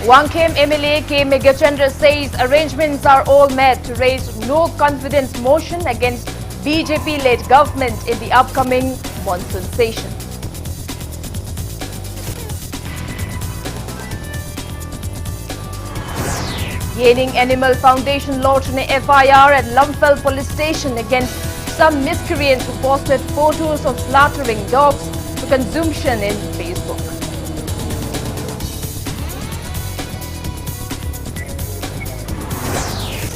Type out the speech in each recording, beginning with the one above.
Wangkhem MLA K. Megachandra says arrangements are all met to raise no confidence motion against BJP-led government in the upcoming monsoon session. Yening Animal Foundation launched an FIR at Lumphel Police Station against some miscreants who posted photos of slaughtering dogs for consumption in Facebook.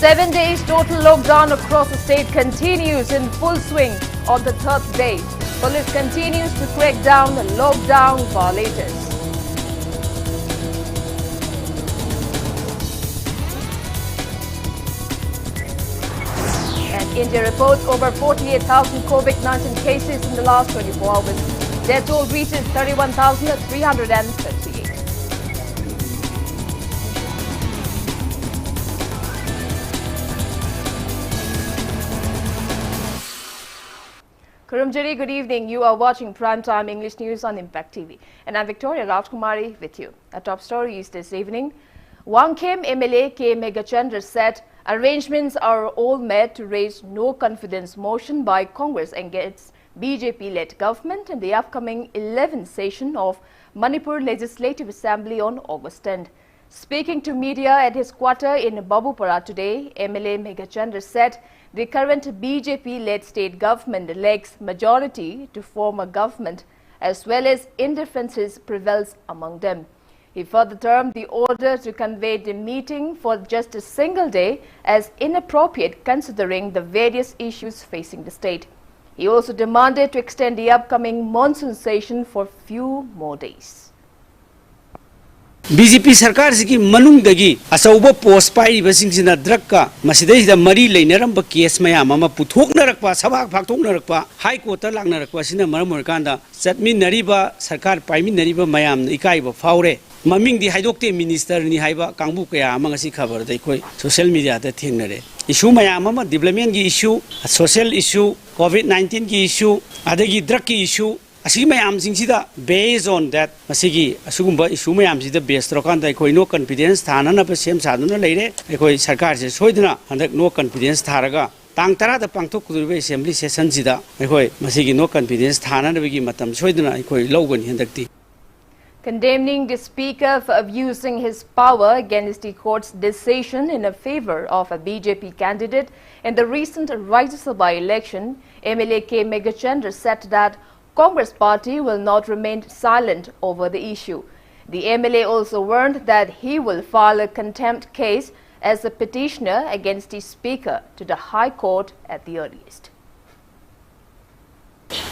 Seven days total lockdown across the state continues in full swing on the third day. Police continues to crack down the lockdown violators. And India reports over 48,000 COVID-19 cases in the last 24 hours. Death toll reaches 31,338. Kurumjari, good evening. You are watching Primetime English News on Impact TV. And I'm Victoria RAJKUMARI with you. Our top story is this evening. Wangkhem MLA K. Megachandra said arrangements are all met to raise no confidence motion by Congress against BJP-led government in the upcoming 11th session of Manipur Legislative Assembly on August 10th. Speaking to media at his quarter in Babupara today, MLA Megachandra said the current BJP-led state government lacks majority to form a government, as well as indifferences prevails among them. He further termed the order to convey the meeting for just a single day as inappropriate considering the various issues facing the state. He also demanded to extend the upcoming monsoon session for few more days. BJP सरकार की मनुंग दगी असौब post पाई बसिंगसिना drug का मसिदैदा मरी लेनरंब case मयाम अमा पुथोकनरकपा सभाग फाक्थोकनरकपा high court लांगनरकपा सिना मरम ओरकांदा चटमिनरिबा सरकार पाइमिनरिबा मयाम इकाइबा फावरे ममिंग दी हाइदोक्ते minister नि हाइबा कांगबु कया अमा ngasi खबर दै खोइ सोशल मीडिया दा थेंगनरे इशू मयाम अमा डेवलपमेंट की इशू सोशल इशू कोविड-19 की इशू अदगी ड्रग की इशू असि मयाम सिंगसिदा बेस्ड ऑन दैट मसिगी असुगुंबा इशू मयाम सिदा बेस्ड रकान दा कोइ नो कॉन्फिडेंस थाना ना सेम सादुना लेरे कोइ सरकार से सोइदना हंदक नो कॉन्फिडेंस थारगा तांग तरा दा पांगथोक कुदुबे असेंबली सेशन सिदा कोइ मसिगी नो कॉन्फिडेंस थाना नबगी मतम सोइदना कोइ लौगन हंदकती. Condemning the speaker for abusing his power against the court's decision in favor of a BJP candidate in the recent Rajya Sabha election, MLA K. Megachandra said that Congress party will not remain silent over the issue. The MLA also warned that he will file a contempt case as a petitioner against the speaker to the High Court at the earliest.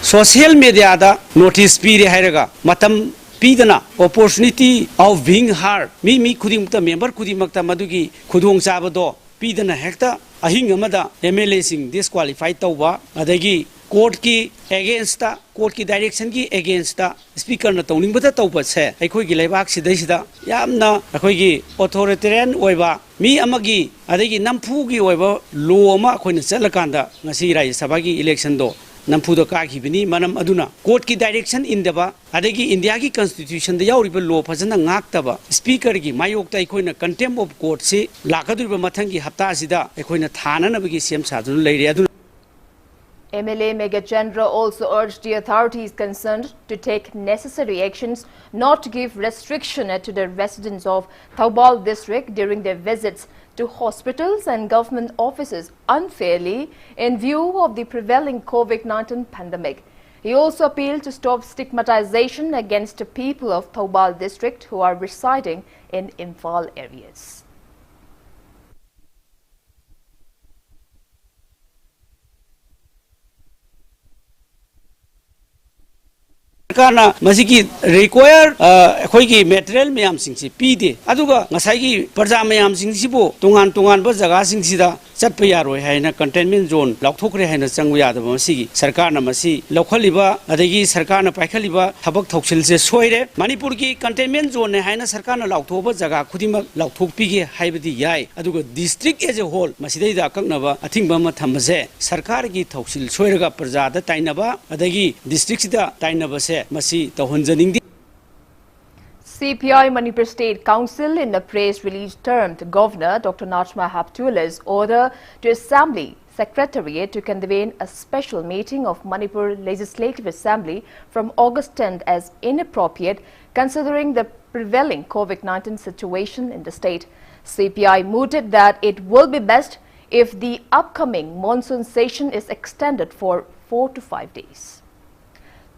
Social media da notice pire hairaga matam pidana opportunity of being heard mi khudimta member khudimakta madugi khudong chabado pidana hekta ahing amada MLA sing disqualify tawba adagi court की against court की direction की against speaker न तौनिंग बता तौबत से अखोई की लेबाक सिदैसिदा यामना अखोई की ऑथोरिटेरियन ओइबा मी अमगी अदगी नमफुगी ओइबा लो अमा अखोइना चलकांदा ngasi राज्य सभा की इलेक्शन दो नमफुदो काखिबिनी मनम अदुना कोर्ट की डायरेक्शन इनदबा अदगी इंडिया की कॉन्स्टिट्यूशन द याउरिबा लो फजना ngakतबा स्पीकर की मायोक्ता अखोइना कंटेम्प ऑफ कोर्ट से लाकदुरिबा मथंग की हप्ता सिदा अखोइना थाननबगी सेम सादुन लेरे MLA Megachandra also urged the authorities concerned to take necessary actions not to give restriction to the residents of Thoubal district during their visits to hospitals and government offices unfairly in view of the prevailing COVID-19 pandemic. He also appealed to stop stigmatization against the people of Thoubal district who are residing in Imphal areas. सरकारना मसिकी require अखोइगी material मयाम सिंगसी पीदे अदुगा ngसाइगी प्रजा मयाम सिंगसिबो तोंगान तोंगान ब जगह सिंगसिदा Chatap यारोय हाइना containment zone लौथोखरे हाइना चंगु यादबा मसिगी सरकारना मसि लौखलिबा अदगी सरकारना पाइखलिबा थबक थौसिलसे सोइरे मणिपुर की containment zone ने हाइना सरकारना लौथोबा जगह खुदिमक लौथोकपिगे हाइबदी याय अदुगा डिस्ट्रिक्ट एज ए होल मसिदैदा अककनबा अथिंगबा म थमबसे सरकार की थौसिल सोइरगा प्रजादा ताइनबा अदगी डिस्ट्रिक्ट सिदा ताइनबसे मसि तौहनजनिंग. CPI Manipur State Council in a press release termed Governor Dr. Najma Haptullah's order to Assembly Secretariat to convene a special meeting of Manipur Legislative Assembly from August 10th as inappropriate considering the prevailing COVID-19 situation in the state. CPI mooted that it will be best if the upcoming monsoon session is extended for 4 to 5 days.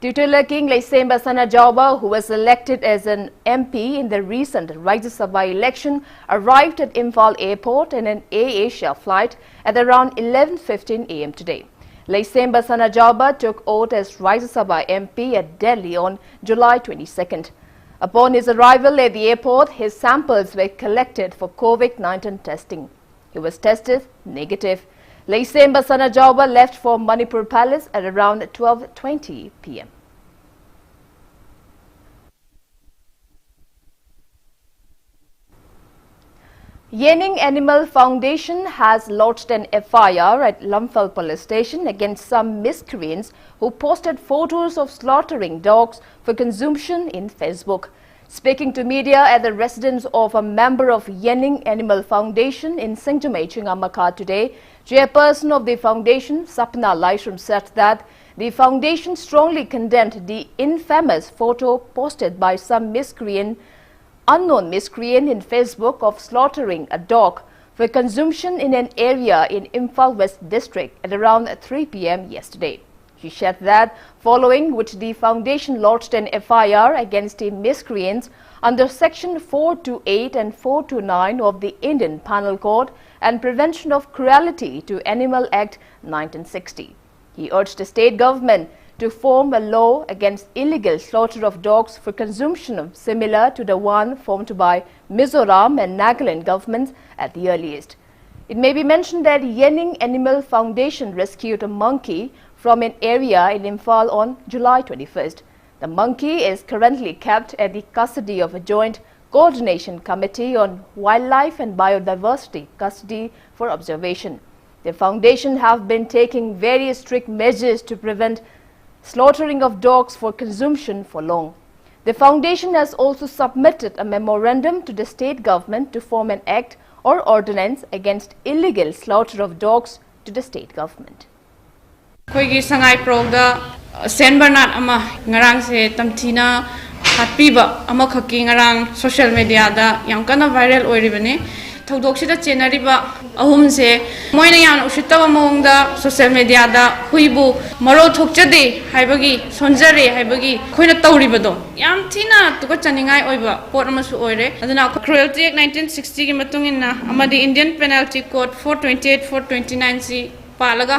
Titular King Laisemba Sanajauba, who was elected as an MP in the recent Rajya Sabha election, arrived at Imphal Airport in an Air Asia flight at around 11:15 a.m. today. Laisemba Sanajauba took oath as Rajya Sabha MP at Delhi on July 22nd. Upon his arrival at the airport, his samples were collected for COVID-19 testing. He was tested negative. Laisemba Sanajauba left for Manipur Palace at around 12:20 p.m. Yening Animal Foundation has lodged an FIR at Lamphal Police Station against some miscreants who posted photos of slaughtering dogs for consumption in Facebook. Speaking to media at the residence of a member of Yening Animal Foundation in Singtamay, Chingamaka today, chairperson of the foundation, Sapna Laishram, said that the foundation strongly condemned the infamous photo posted by some unknown miscreant in Facebook of slaughtering a dog for consumption in an area in Imphal West District at around 3 p.m. yesterday. She said that following which the foundation lodged an FIR against the miscreants under Section 428 and 429 of the Indian Penal Code and Prevention of Cruelty to Animal Act 1960. He urged the state government to form a law against illegal slaughter of dogs for consumption similar to the one formed by Mizoram and Nagaland governments at the earliest. It may be mentioned that Yening Animal Foundation rescued a monkey from an area in Imphal on July 21st. The monkey is currently kept at the custody of a Joint Coordination Committee on Wildlife and Biodiversity custody for observation. The foundation have been taking various strict measures to prevent slaughtering of dogs for consumption for long. The foundation has also submitted a memorandum to the state government to form an act or ordinance against illegal slaughter of dogs to the state government. Koigi sangai progda Saint Bernard ama ngarang se tamthina hatpiba ama khaki ngarang social media da yam kana viral oiribane thodok sida chenariba ahum se moina yam usitawa mongda social media da huibu maro thokchade haibagi sonjare haibagi khoina tawribado yam thina tuka chaningai oiba pot amasu oire aduna cruelty act 1960 gi matungina amadi Indian penalty code 428 429 si palaga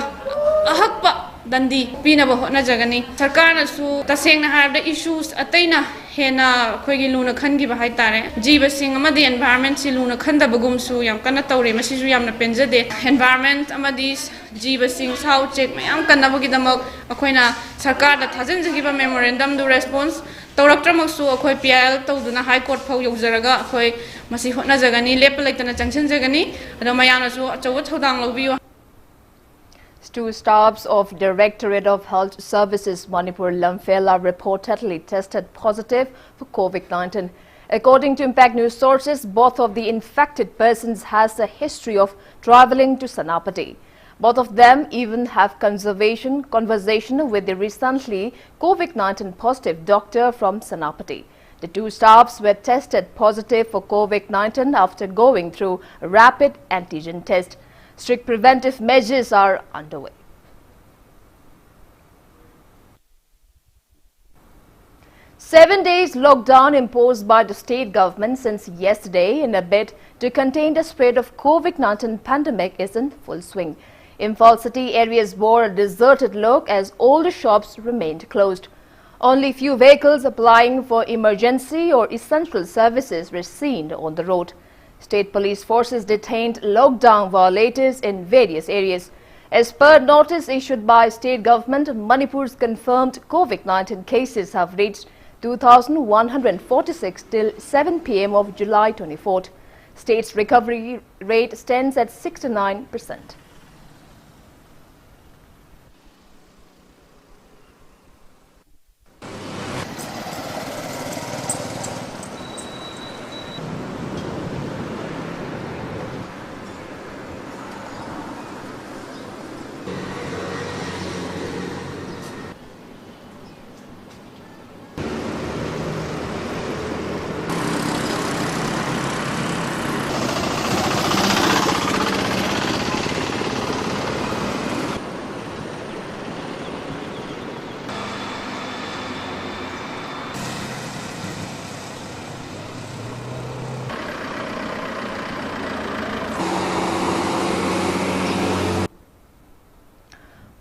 ahakpa dandi pinaba hotna jagani sarkar na su taseng na harda issues ataina hena khoigi luna khangi ba haitare jiba sing amadi environment si luna khanda bagum su yam kana tawre masi su yamna penjade environment amadi jiba sing sau check mayam kana bagi damak akhoina sarkar da thajan jagi ba memorandum du response tawraktramak su akhoi PL tawduna high court phau yojaraga akhoi masi hotna jagani lepal laitana changchen jagani ado mayana su achawa thodang lobiyo. Two staffs of Directorate of Health Services Manipur Lamphal are reportedly tested positive for COVID-19. According to Impact News sources, both of the infected persons has a history of travelling to Senapati. Both of them even have conversation with the recently COVID-19 positive doctor from Senapati. The two staffs were tested positive for COVID-19 after going through a rapid antigen test. Strict preventive measures are underway. Seven days lockdown imposed by the state government since yesterday in a bid to contain the spread of COVID-19 pandemic is in full swing. Imphal city areas bore a deserted look as all the shops remained closed. Only few vehicles applying for emergency or essential services were seen on the road. State police forces detained lockdown violators in various areas. As per notice issued by state government, Manipur's confirmed COVID-19 cases have reached 2,146 till 7 p.m. of July 24th. State's recovery rate stands at 69%.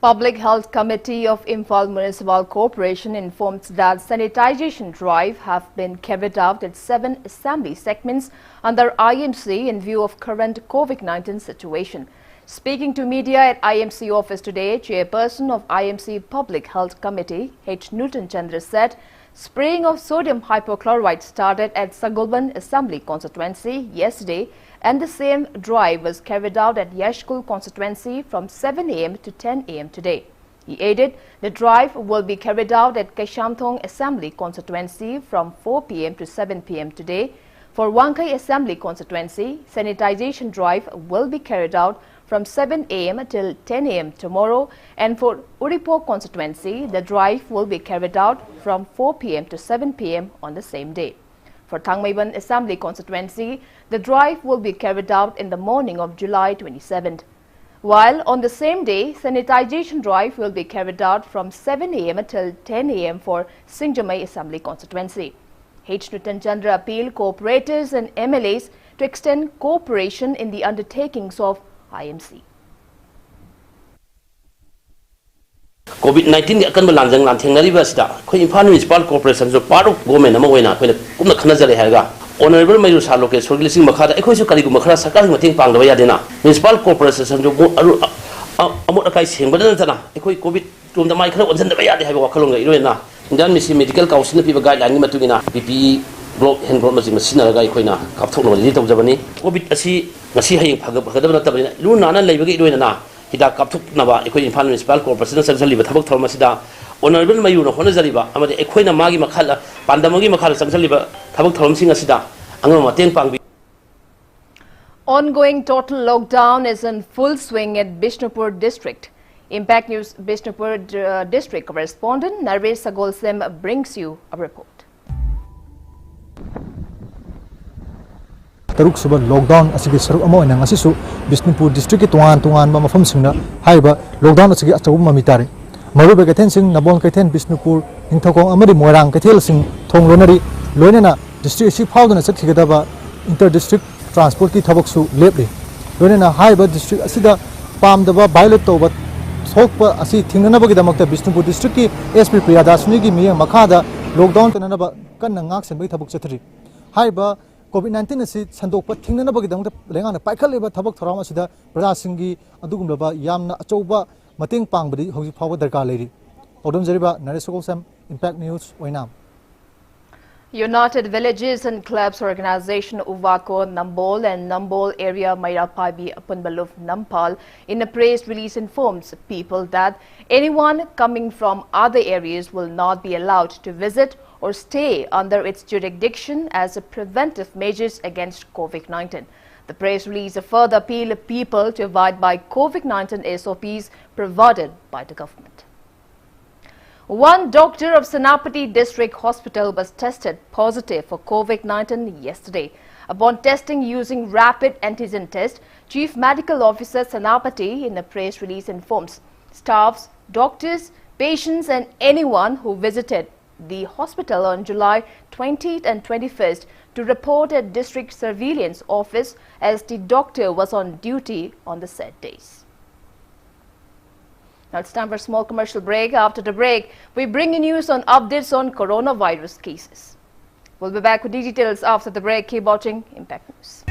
Public Health Committee of Imphal Municipal Corporation informs that sanitization drive have been carried out at 7 assembly segments under IMC in view of current COVID-19 situation. Speaking to media at IMC office today, Chairperson of IMC Public Health Committee, H. Newton Chandra, said spraying of sodium hypochlorite started at Sagulban Assembly constituency yesterday, and the same drive was carried out at Yashkul constituency from 7 a.m. to 10 a.m. today. He added the drive will be carried out at Kaishamthong Assembly constituency from 4 p.m. to 7 p.m. today. For Wangkai Assembly constituency, sanitization drive will be carried out from 7 a.m. till 10 a.m. tomorrow, and for Uripo constituency, the drive will be carried out from 4 p.m. to 7 p.m. on the same day. For Thangmaiban Assembly constituency, the drive will be carried out in the morning of July 27th. While on the same day, sanitization drive will be carried out from 7 a.m. till 10 a.m. for Singjamai Assembly constituency. H. Newton Chandra appealed cooperators and MLAs to extend cooperation in the undertakings of IMC. COVID-19 akan melanjang lanting dari basida. Koi Imphal Municipal Corporation so part of government nama wena koi kumna khana jale harga. Honorable Mayor Saloke sorgi lising makhara ekoi so kali makhara sakar mating pang daba yadena. Municipal Corporation so aru amot akai sing badan tana ekoi COVID tum da mai khara onjan daba yade haiba wakhalong ga iroena. Indian Medical Council piba guideline ni matugina PPE block hand block machine sinaraga ekoi na kapthok no li tawjabani. COVID asi ngasi hayeng phagab na tabani lu nana leibagi iroena na. Hida kapthuk naba ekoi Imphal Municipal Corporation sangjaliba thabak thorma sida honorable mayu no hona jariba amade ekoi na magi makhala pandamagi makhala sangjaliba thabak thorom sing asida angama mateng pangbi. Ongoing total lockdown is in full swing at Bishnupur district. Impact News Bishnupur district correspondent Narvesh Sagolsem brings you a report. Taruk suba lockdown asigi saruk amo nang asisu Bishnupur district tuan mafam singna haiba lockdown asigi achaw mamitare maru be kathen sing nabon kathen Bishnupur ningthakong amari moirang kathel sing thong lonari loinena district si phawduna sakhigadaba inter district transport ki thabak su lepli loinena haiba district asida pamdaba violate toba thokpa asi thingnaba gidamakta Bishnupur district ki SP Priyadasuni gi miyang makhada lockdown tananaba kanna ngak senbai thabak chathri haiba COVID-19 asi sandokpa thingnana bagidamta lengana paikhaleba thabak thorama sida praja singi adugumlaba yamna achouba mating pangbadi hoji phawa darkar leiri odom jariba naresogosam Impact News oinam. United Villages and Clubs Organization Uvako Nambol and Nambol area Mairapabi Apunbaluf Nampal in a press release informs people that anyone coming from other areas will not be allowed to visit or stay under its jurisdiction as a preventive measures against COVID-19. The press release further appealed people to abide by COVID-19 SOPs provided by the government. One doctor of Senapati District Hospital was tested positive for COVID-19 yesterday. Upon testing using rapid antigen test, Chief Medical Officer Senapati in a press release informs staffs, doctors, patients and anyone who visited the hospital on July 20th and 21st to report at District Surveillance Office as the doctor was on duty on the said days. Now it's time for a small commercial break. After the break, we bring you news on updates on coronavirus cases. We'll be back with details after the break. Keep watching Impact News.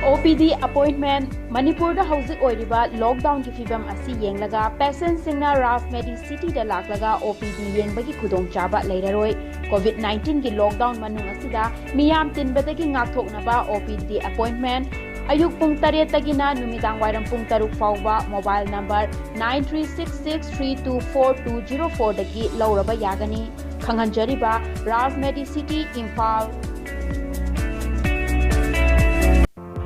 OPD appointment Manipur da hauzik oiriba lockdown ki fibam asi yenglaga patient singna Raf Medi City da laklaga OPD yengbagi khudong chaba leiraroi COVID-19 ki lockdown manung asida miyam tinbadagi ngakthoknaba OPD appointment Ayuk pung tariat tagina numidang wairam pung taruk fawba mobile number 9366324204 dagi lauraba yagani khanganjariba Raf Medi City Imphal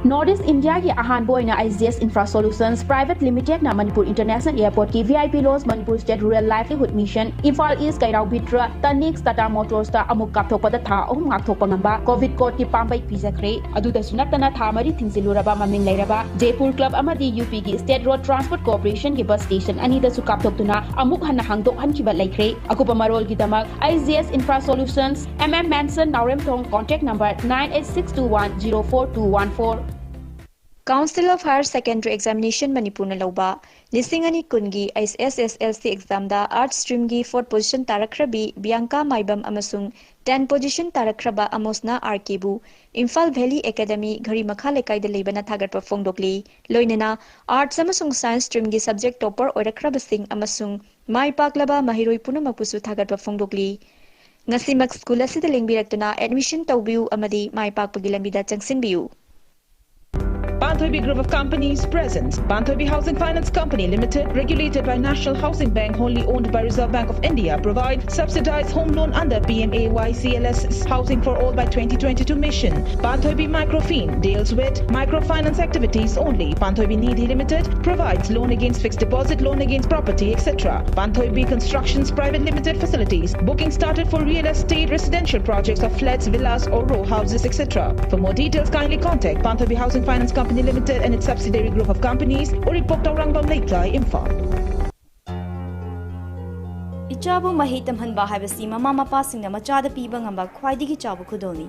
Northeast India ki ahan boy na IZS Infra Solutions Private Limited na Manipur International Airport ki VIP loans Manipur State Rural Livelihood Mission Imphal East Kairau Bitra Tanix Tata Motors ta amuk kapthokpa da tha ahum ngakthokpa ngamba COVID code ki pambai pijakre aduda sunatana tha mari thingsiluraba maming leiraba Jaipur Club amadi UP ki State Road Transport Corporation ki bus station ani da su kapthoktuna amuk hanna hangdok hankiba leikre akupa marol ki damak IZS Infra Solutions MM Manson Naurem Thong contact number 9862104214 Council of Higher Secondary Examination Manipurna Lauba, Lisingani Kungi, SSSLC exam da Art Stream gi 4th position Tarakrabi, Bianca Maibam Amasung, 10 position Tarakraba Amosna Arkibu, Imphal Valley Academy, Gari Makhalekai de Lebana Thagarpa Fongdokli, Loinena, Arts Amasung Science Stream gi subject topper Orakraba Singh Amasung, Mai Paklaba Mahiroi Punamapusu Thagarpa Fongdokli. Ngasimak school asida lingbirakuna admission tawbiu amadi Mai Pakpagi lambida changsinbiu. Banthobi Group of Companies presents Banthobi Housing Finance Company Limited, regulated by National Housing Bank, wholly owned by Reserve Bank of India, provide subsidized home loan under PMAY-CLS Housing for All by 2022 mission. Banthobi Microfin deals with microfinance activities only. Banthobi Nidhi Limited provides loan against fixed deposit, loan against property, etc. Banthobi Constructions Private Limited facilities. Booking started for real estate residential projects of flats, villas or row houses, etc. For more details, kindly contact Banthobi Housing Finance Company Limited and its subsidiary group of companies, or report Rangbam Leitlai, Imphal. Ichabu mahitam hanba habasi mama mapasing na machada piba ngamba khwaidigi chabu khudoni.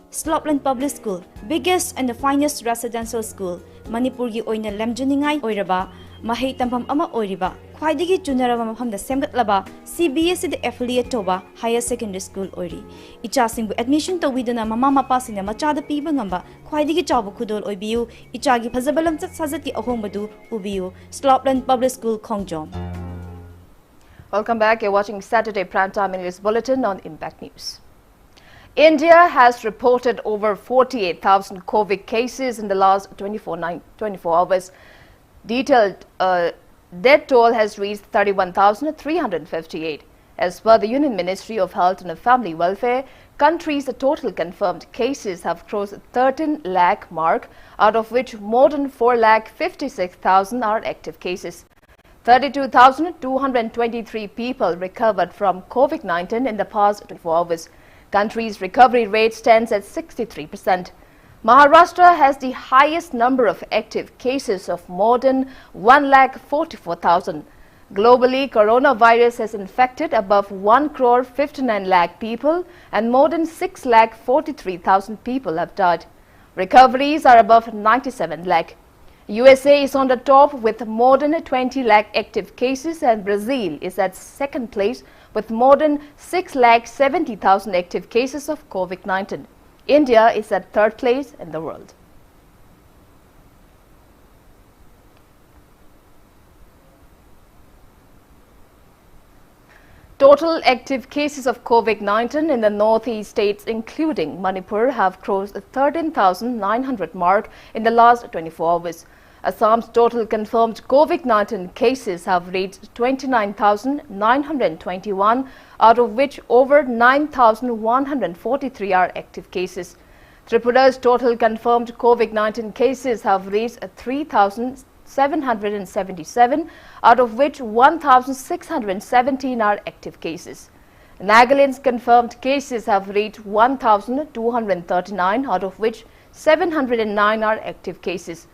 Slopland Public School, biggest and the finest residential school, Manipur gi oina lamjuningai oiraba, mahitam ama oiriba, khwaidigi junaraba mafam da semgatlaba, CBSE the affiliate toba higher secondary school oiri. Ichasing admission to widana mama mapasing na machada piba ngamba khwaidigi chabu khudol oibiu, ichagi phazabalam chat sajati ahombadu ubiu, Slopland Public School Khongjom. Welcome back. You're watching Saturday Primetime English Bulletin on Impact News. India has reported over 48,000 COVID cases in the last 24 hours. Detailed death toll has reached 31,358. As per the Union Ministry of Health and Family Welfare, country's total confirmed cases have crossed 13 lakh mark, out of which more than 4,56,000 are active cases. 32,223 people recovered from COVID-19 in the past 24 hours. Country's recovery rate stands at 63%. Maharashtra has the highest number of active cases of more than 1,44,000. Globally, coronavirus has infected above 1,59 lakh people and more than 6,43,000 people have died. Recoveries are above 97 lakh. USA is on the top with more than 20 lakh active cases, and Brazil is at second place with more than 6,70,000 active cases of COVID-19. India is at third place in the world. Total active cases of COVID-19 in the northeast states, including Manipur, have crossed the 13,900 mark in the last 24 hours. Assam's total confirmed COVID-19 cases have reached 29,921, out of which over 9,143 are active cases. Tripura's total confirmed COVID-19 cases have reached 3,777, out of which 1,617 are active cases. Nagaland's confirmed cases have reached 1,239, out of which 709 are active cases.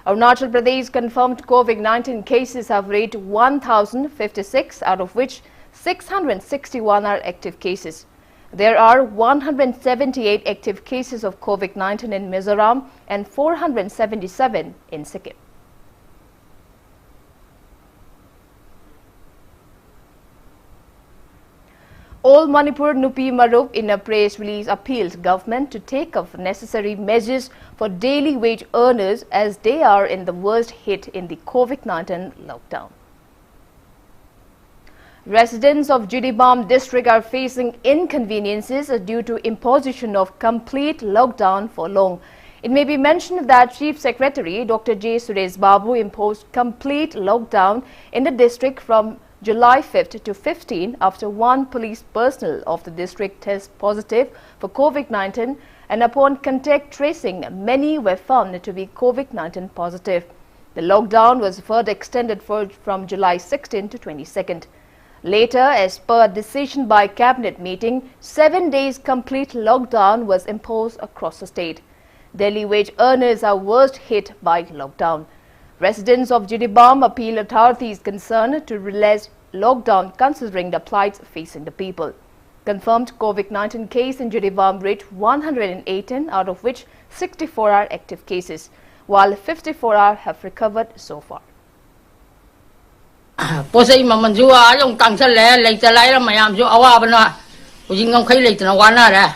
Arunachal Pradesh confirmed COVID-19 cases have reached 1,056, out of which 661 are active cases. There are 178 active cases of COVID-19 in Mizoram and 477 in Sikkim. All Manipur Nupi Marup in a press release appealed government to take up necessary measures for daily wage earners as they are in the worst hit in the COVID-19 lockdown. Residents of Jidibam district are facing inconveniences due to imposition of complete lockdown for long. It may be mentioned that Chief Secretary Dr. J. Suresh Babu imposed complete lockdown in the district from July 5th to 15th after one police personnel of the district tests positive for COVID-19, and upon contact tracing, many were found to be COVID-19 positive. The lockdown was further extended from July 16th to 22nd. Later, as per a decision by cabinet meeting, 7 days complete lockdown was imposed across the state. Daily wage earners are worst hit by lockdown. Residents of Jidibam appeal authorities concerned to relax lockdown considering the plights facing the people. Confirmed COVID-19 case in Jidibam reached 118, out of which 64 are active cases. while 54 have recovered so far. Posay mamanjua yung tangsa le leitalay ra mayam jo awa bana ujingam khai leitana wana ra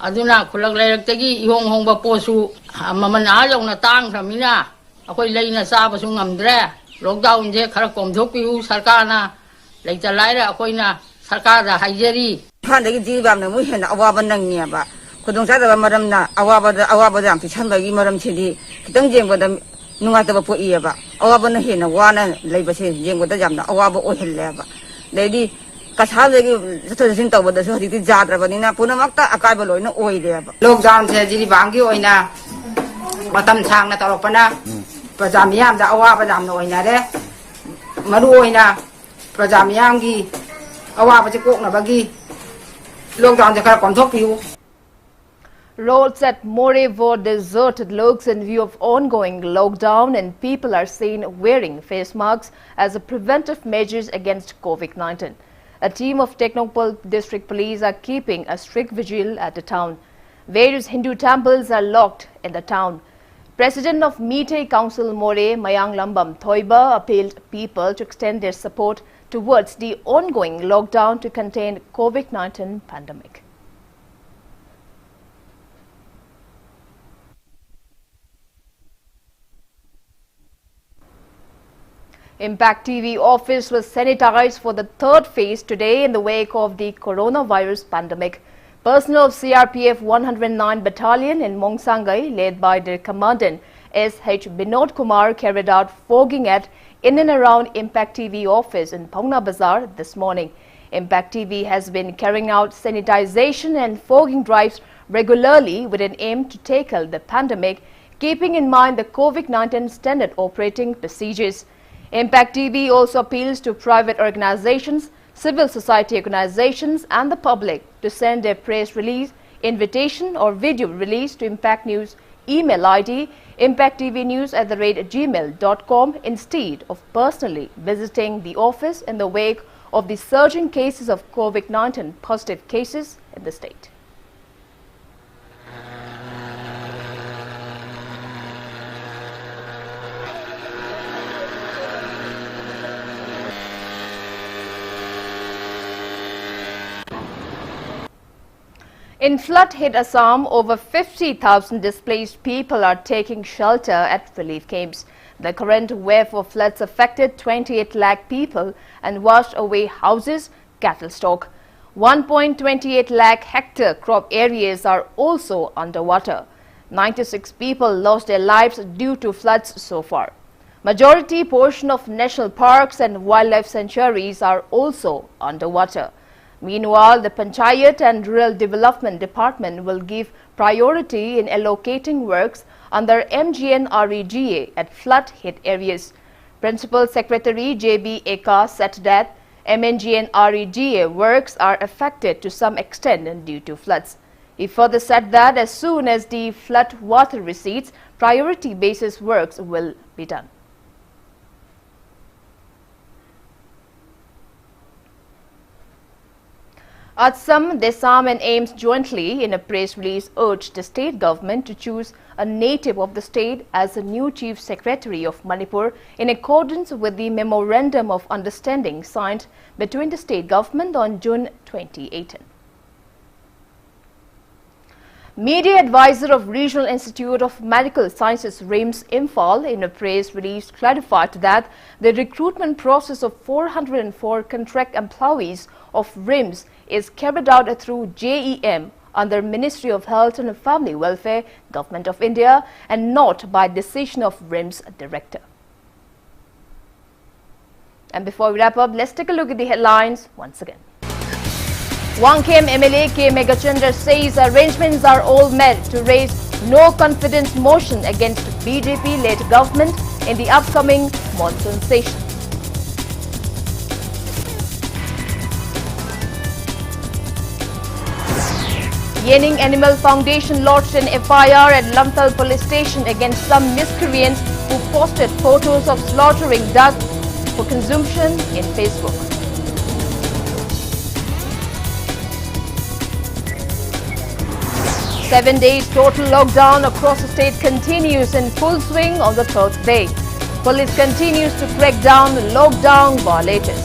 aduna khulak lairak tagi ihong hong ba posu mamana yung natang ramina akoi leina sa ba su ngamdre lockdown je khara kom thokpiu sarkar na leitalay ra akoi na sarkar da haijari phan dagi ji bam na mu hen awa ban nang ne ba khudong sa da maram na awa ba jam ti chan ba gi maram chidi kitang jeng ba da nunga ta ba po iya ba awa ba na hen na wana lei ba se jeng ba da jam na awa ba o hel le ba dei kasha de gi so sin taw ba da so ti jadra ba ni na puna makta akai ba loi na oi de ba lockdown se ji bang gi oi na matam chang na tarok pa na prajam yam da awa ba jam no oi na de maru oi na prajam yam gi awa ba je kok na ba gi lockdown je kar kom thok piu. Roads at More were deserted looks in view of ongoing lockdown, and people are seen wearing face masks as a preventive measures against COVID-19. A team of Technopol district police are keeping a strict vigil at the town. Various Hindu temples are locked in the town. President of Meetei Council More, Mayang Lambam Thoiba, appealed people to extend their support towards the ongoing lockdown to contain COVID-19 pandemic. Impact TV office was sanitized for the third phase today in the wake of the coronavirus pandemic. Personnel of CRPF 109 Battalion in Mongsangai, led by their commandant S.H. Binod Kumar, carried out fogging at in and around Impact TV office in Paungna Bazaar this morning. Impact TV has been carrying out sanitization and fogging drives regularly with an aim to tackle the pandemic, keeping in mind the COVID-19 standard operating procedures. Impact TV also appeals to private organizations, civil society organizations and the public to send their press release, invitation or video release to Impact News email ID impacttvnews@gmail.com instead of personally visiting the office in the wake of the surging cases of COVID-19 positive cases in the state. In flood-hit Assam, over 50,000 displaced people are taking shelter at relief camps. The current wave of floods affected 28 lakh people and washed away houses, cattle stock. 1.28 lakh hectare crop areas are also underwater. 96 people lost their lives due to floods so far. Majority portion of national parks and wildlife sanctuaries are also underwater. Meanwhile, the Panchayat and Rural Development Department will give priority in allocating works under MGNREGA at flood-hit areas. Principal Secretary J.B. Eka said that MGNREGA works are affected to some extent due to floods. He further said that as soon as the flood water recedes, priority basis works will be done. Assam, Desam and AIMS jointly in a press release urged the state government to choose a native of the state as the new Chief Secretary of Manipur in accordance with the Memorandum of Understanding signed between the state government on June 2018. Media advisor of Regional Institute of Medical Sciences RIMS Imphal in a press release clarified that the recruitment process of 404 contract employees of RIMS is carried out through JEM under Ministry of Health and Family Welfare, Government of India, and not by decision of RIMS director. And before we wrap up, let's take a look at the headlines once again. Wangkhem MLA K. Megachandra says arrangements are all met to raise no confidence motion against BJP-led government in the upcoming monsoon session. Yening Animal Foundation lodged an FIR at Lamthal police station against some miscreants who posted photos of slaughtering ducks for consumption in Facebook. 7 days total lockdown across the state continues in full swing on the third day. Police continues to crack down lockdown violators.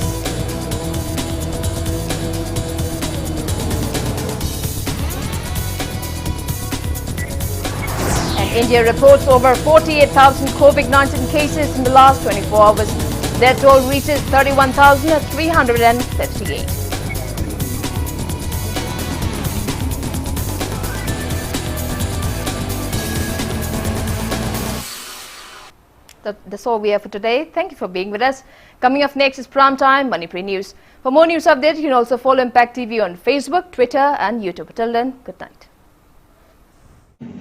And India reports over 48,000 COVID-19 cases in the last 24 hours. Their toll reaches 31,358. That's all we have for today. Thank you for being with us. Coming up next is Prime Time Manipuri News. For more news updates, you can also follow Impact TV on Facebook, Twitter and YouTube. Till then, good night.